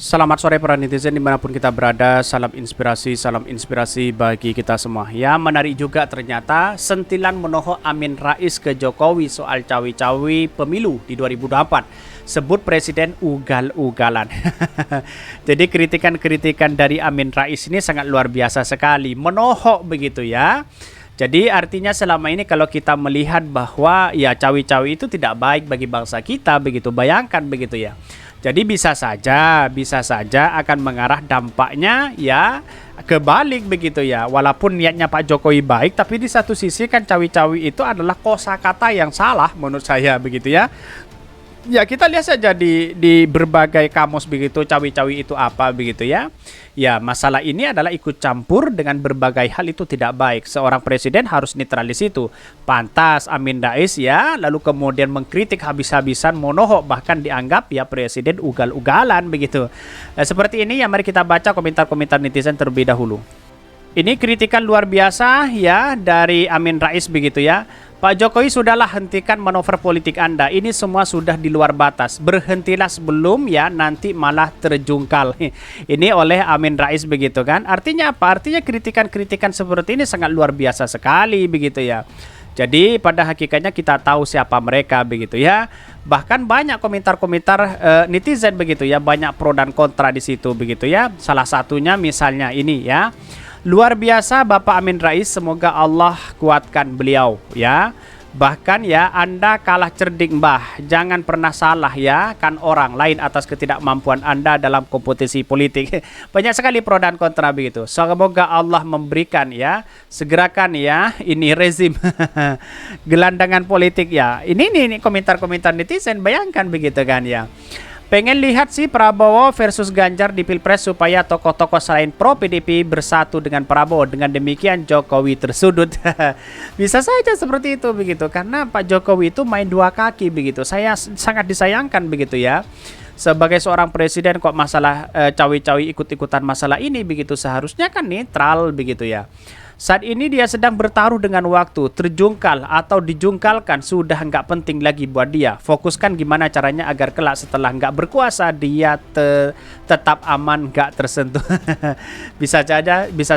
Selamat sore para netizen dimanapun kita berada. Salam inspirasi bagi kita semua. Ya, menarik juga ternyata sentilan menohok Amin Rais ke Jokowi soal cawi-cawi pemilu di 2024. Sebut presiden ugal-ugalan. Jadi kritikan-kritikan dari Amin Rais ini sangat luar biasa sekali. Menohok begitu ya. Jadi artinya selama ini kalau kita melihat bahwa ya cawi-cawi itu tidak baik bagi bangsa kita begitu. Bayangkan begitu ya. Jadi bisa saja akan mengarah dampaknya ya kebalik begitu ya. Walaupun niatnya Pak Jokowi baik, tapi di satu sisi kan cawi-cawi itu adalah kosakata yang salah menurut saya begitu ya. Ya kita lihat saja di berbagai kamus begitu cawi-cawi itu apa begitu ya. Ya masalah ini adalah ikut campur dengan berbagai hal itu tidak baik. Seorang presiden harus netralis itu. Pantas Amin Rais ya lalu kemudian mengkritik habis-habisan monohok bahkan dianggap ya presiden ugal-ugalan begitu. Seperti ini ya mari kita baca komentar-komentar netizen terlebih dahulu. Ini kritikan luar biasa ya dari Amin Rais begitu ya. Pak Jokowi sudahlah hentikan manuver politik Anda. Ini semua sudah di luar batas. Berhentilah sebelum ya nanti malah terjungkal. Ini oleh Amin Rais begitu kan. Artinya apa? Artinya kritikan-kritikan seperti ini sangat luar biasa sekali begitu ya. Jadi pada hakikatnya kita tahu siapa mereka begitu ya. Bahkan banyak komentar-komentar netizen begitu ya. Banyak pro dan kontra di situ begitu ya. Salah satunya misalnya ini ya. Luar biasa Bapak Amin Rais, semoga Allah kuatkan beliau ya. Bahkan ya Anda kalah cerdik Mbah, jangan pernah salah ya kan orang lain atas ketidakmampuan Anda dalam kompetisi politik. Banyak sekali pro dan kontra begitu. Semoga Allah memberikan ya, segerakan ya ini rezim gelandangan politik ya. Ini komentar-komentar netizen, bayangkan begitu kan ya. Pengen lihat sih Prabowo versus Ganjar di Pilpres supaya tokoh-tokoh selain pro PDP bersatu dengan Prabowo. Dengan demikian Jokowi tersudut. Bisa saja seperti itu begitu. Karena Pak Jokowi itu main dua kaki begitu. Saya sangat disayangkan begitu ya. Sebagai seorang presiden kok masalah cawi-cawi ikut-ikutan masalah ini begitu. Seharusnya kan netral begitu ya. Saat ini dia sedang bertaruh dengan waktu, terjungkal atau dijungkalkan sudah nggak penting lagi buat dia. Fokuskan gimana caranya agar kelak setelah nggak berkuasa dia tetap aman, nggak tersentuh. Bisa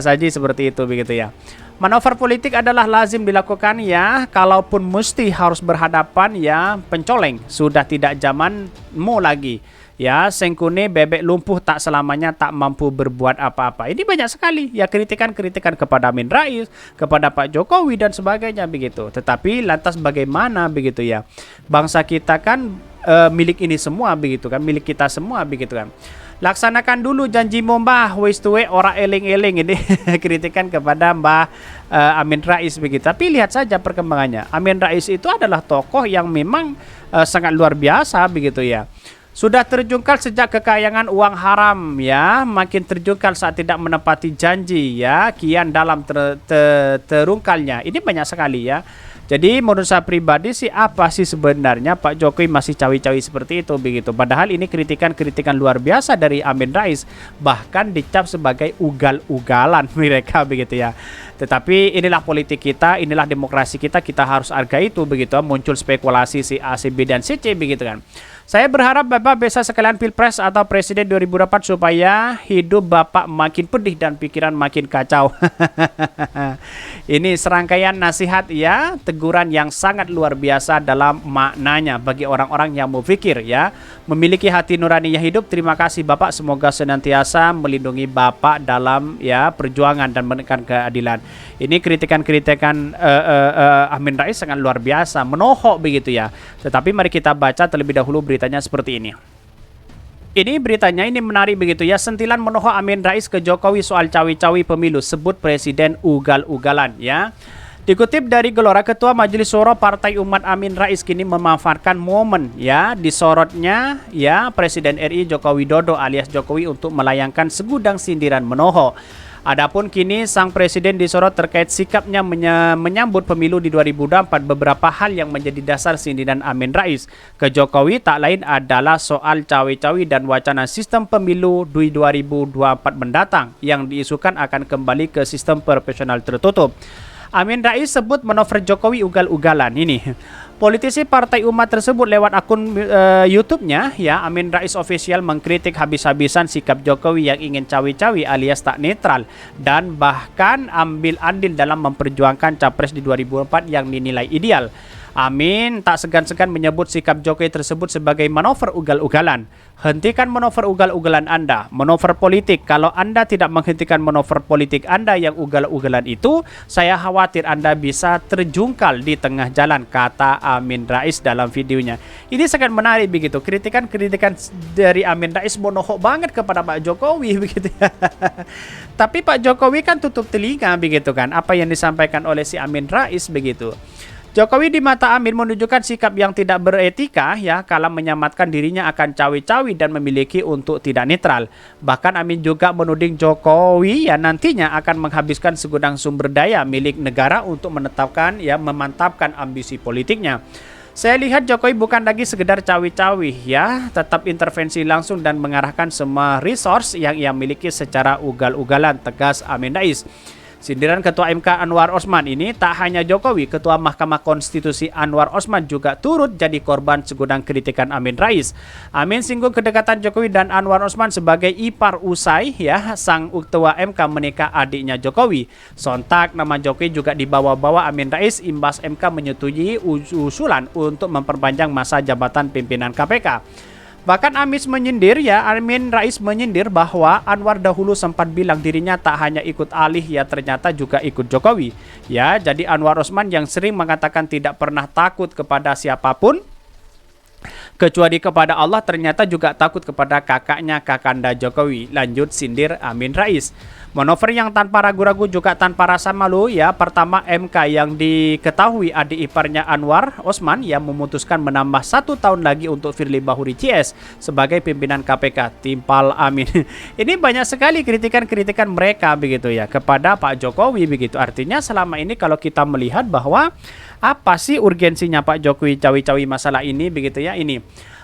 saja seperti itu begitu ya. Manuver politik adalah lazim dilakukan ya, kalaupun mesti harus berhadapan ya pencoleng, sudah tidak zamanmu lagi. Ya, sengkune bebek lumpuh tak selamanya tak mampu berbuat apa-apa. Ini banyak sekali ya kritikan-kritikan kepada Amin Rais, kepada Pak Jokowi dan sebagainya begitu. Tetapi lantas bagaimana begitu ya? Bangsa kita kan milik ini semua begitu kan, milik kita semua begitu kan. Laksanakan dulu janjimu Mbah, wis tuwe ora eling-eling. Ini kritikan kepada Mbah Amin Rais begitu. Tapi lihat saja perkembangannya. Amin Rais itu adalah tokoh yang memang sangat luar biasa begitu ya. Sudah terjungkal sejak kekayangan uang haram ya, makin terjungkal saat tidak menepati janji ya, kian dalam terungkalnya. Ini banyak sekali ya. Jadi menurut saya pribadi sih apa sih sebenarnya Pak Jokowi masih cawi-cawi seperti itu begitu. Padahal ini kritikan-kritikan luar biasa dari Amin Rais, bahkan dicap sebagai ugal-ugalan mereka begitu ya. Tetapi inilah politik kita, inilah demokrasi kita, kita harus hargai itu begitu. Muncul spekulasi si A, si B dan si C begitu kan. Saya berharap Bapak bisa sekalian Pilpres atau Presiden 2024 supaya hidup Bapak makin pedih dan pikiran makin kacau. Ini serangkaian nasihat ya, teguran yang sangat luar biasa dalam maknanya bagi orang-orang yang berpikir ya, memiliki hati nurani yang hidup. Terima kasih Bapak, semoga senantiasa melindungi Bapak dalam ya perjuangan dan menekan keadilan. Ini kritikan-kritikan Amin Rais sangat luar biasa, menohok begitu ya. Tetapi mari kita baca terlebih dahulu beritanya seperti ini. Ini beritanya ini menarik begitu ya. Sentilan menohok Amin Rais ke Jokowi soal cawi-cawi pemilu, sebut presiden ugal-ugalan ya. Dikutip dari Gelora, Ketua Majelis Syuro Partai Umat Amin Rais kini memanfaatkan momen ya disorotnya ya Presiden RI Joko Widodo alias Jokowi untuk melayangkan segudang sindiran menohok. Adapun kini sang presiden disorot terkait sikapnya menyambut pemilu di 2024. Beberapa hal yang menjadi dasar sindiran Amin Rais ke Jokowi tak lain adalah soal cawe-cawe dan wacana sistem pemilu di 2024 mendatang yang diisukan akan kembali ke sistem proporsional tertutup. Amin Rais sebut manuver Jokowi ugal-ugalan. Ini politisi Partai Umat tersebut lewat akun YouTube-nya ya, Amin Rais Official mengkritik habis-habisan sikap Jokowi yang ingin cawi-cawi alias tak netral dan bahkan ambil andil dalam memperjuangkan capres di 2004 yang dinilai ideal. Amin tak segan-segan menyebut sikap Jokowi tersebut sebagai manuver ugal-ugalan. Hentikan manuver ugal-ugalan Anda, manuver politik. Kalau Anda tidak menghentikan manuver politik Anda yang ugal-ugalan itu, saya khawatir Anda bisa terjungkal di tengah jalan, kata Amin Rais dalam videonya. Ini sangat menarik begitu. Kritikan-kritikan dari Amin Rais monohok banget kepada Pak Jokowi begitu ya. Tapi Pak Jokowi kan tutup telinga begitu kan, apa yang disampaikan oleh si Amin Rais begitu. Jokowi di mata Amin menunjukkan sikap yang tidak beretika ya, kala menyamatkan dirinya akan cawi-cawi dan memiliki untuk tidak netral. Bahkan Amin juga menuding Jokowi ya nantinya akan menghabiskan segudang sumber daya milik negara untuk memantapkan ambisi politiknya. Saya lihat Jokowi bukan lagi sekedar cawi-cawi ya, tetap intervensi langsung dan mengarahkan semua resource yang ia miliki secara ugal-ugalan, tegas Amin Rais. Sindiran Ketua MK Anwar Osman ini tak hanya Jokowi, Ketua Mahkamah Konstitusi Anwar Osman juga turut jadi korban segudang kritikan Amin Rais. Amin singgung kedekatan Jokowi dan Anwar Osman sebagai ipar usai ya sang Ketua MK menikah adiknya Jokowi. Sontak nama Jokowi juga dibawa-bawa Amin Rais imbas MK menyetujui usulan untuk memperpanjang masa jabatan pimpinan KPK. Bahkan Amin Rais menyindir bahwa Anwar dahulu sempat bilang dirinya tak hanya ikut alih ya, ternyata juga ikut Jokowi. Ya, jadi Anwar Osman yang sering mengatakan tidak pernah takut kepada siapapun kecuali kepada Allah, ternyata juga takut kepada kakanda Jokowi. Lanjut sindir Amin Rais. Manuver yang tanpa ragu-ragu juga tanpa rasa malu ya. Pertama, MK yang diketahui adik iparnya Anwar Osman yang memutuskan menambah 1 tahun lagi untuk Firly Bahuri CS sebagai pimpinan KPK. Timpal Amin. Ini banyak sekali kritikan-kritikan mereka begitu ya kepada Pak Jokowi begitu. Artinya selama ini kalau kita melihat bahwa apa sih urgensinya Pak Jokowi cawi-cawi masalah ini begitu ya, ini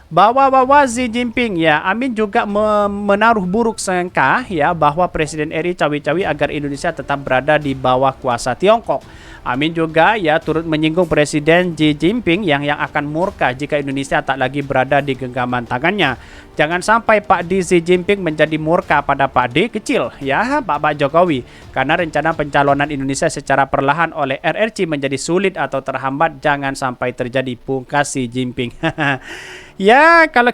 bawa-bawa Xi Jinping ya. Amin juga menaruh buruk sangka ya bahwa Presiden RI cawi-cawi agar Indonesia tetap berada di bawah kuasa Tiongkok. Amin juga ya turut menyinggung Presiden Xi Jinping yang akan murka jika Indonesia tak lagi berada di genggaman tangannya. Jangan sampai Pak Xi Jinping menjadi murka pada Pak D kecil ya, Pak Jokowi, karena rencana pencalonan Indonesia secara perlahan oleh RRC menjadi sulit atau terhambat. Jangan sampai terjadi, pungkas Xi Jinping. Ya, kalau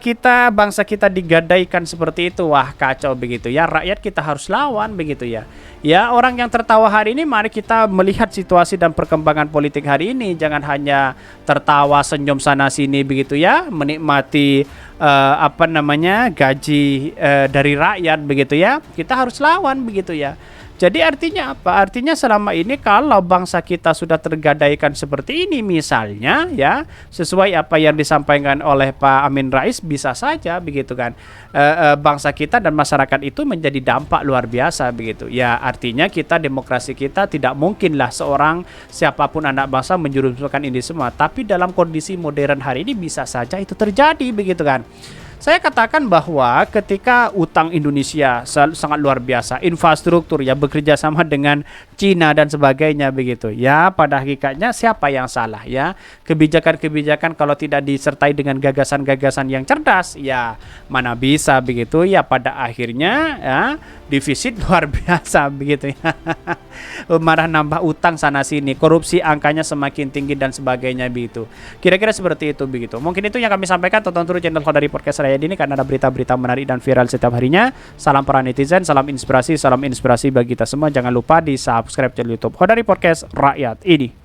bangsa kita digadaikan seperti itu, wah kacau begitu ya. Rakyat kita harus lawan begitu ya. Ya, orang yang tertawa hari ini, mari kita melihat situasi dan perkembangan politik hari ini. Jangan hanya tertawa senyum sana sini begitu ya, menikmati gaji dari rakyat begitu ya. Kita harus lawan begitu ya. Jadi artinya apa? Artinya selama ini kalau bangsa kita sudah tergadaikan seperti ini misalnya ya, sesuai apa yang disampaikan oleh Pak Amin Rais, bisa saja begitu kan bangsa kita dan masyarakat itu menjadi dampak luar biasa begitu. Ya artinya demokrasi kita tidak mungkinlah seorang siapapun anak bangsa menjerumuskan ini semua. Tapi dalam kondisi modern hari ini bisa saja itu terjadi begitu kan. Saya katakan bahwa ketika utang Indonesia sangat luar biasa, infrastruktur ya bekerja sama dengan Cina dan sebagainya begitu. Ya, pada hakikatnya siapa yang salah ya? Kebijakan-kebijakan kalau tidak disertai dengan gagasan-gagasan yang cerdas, ya mana bisa begitu ya, pada akhirnya ya defisit luar biasa begitu ya. Marah nambah utang sana sini, korupsi angkanya semakin tinggi dan sebagainya begitu. Kira-kira seperti itu begitu. Mungkin itu yang kami sampaikan. Tonton terus channel Khodari Podcast saya ini karena ada berita-berita menarik dan viral setiap harinya. Salam para netizen, salam inspirasi bagi kita semua. Jangan lupa di subscribe channel YouTube Khodari Podcast Rakyat ini.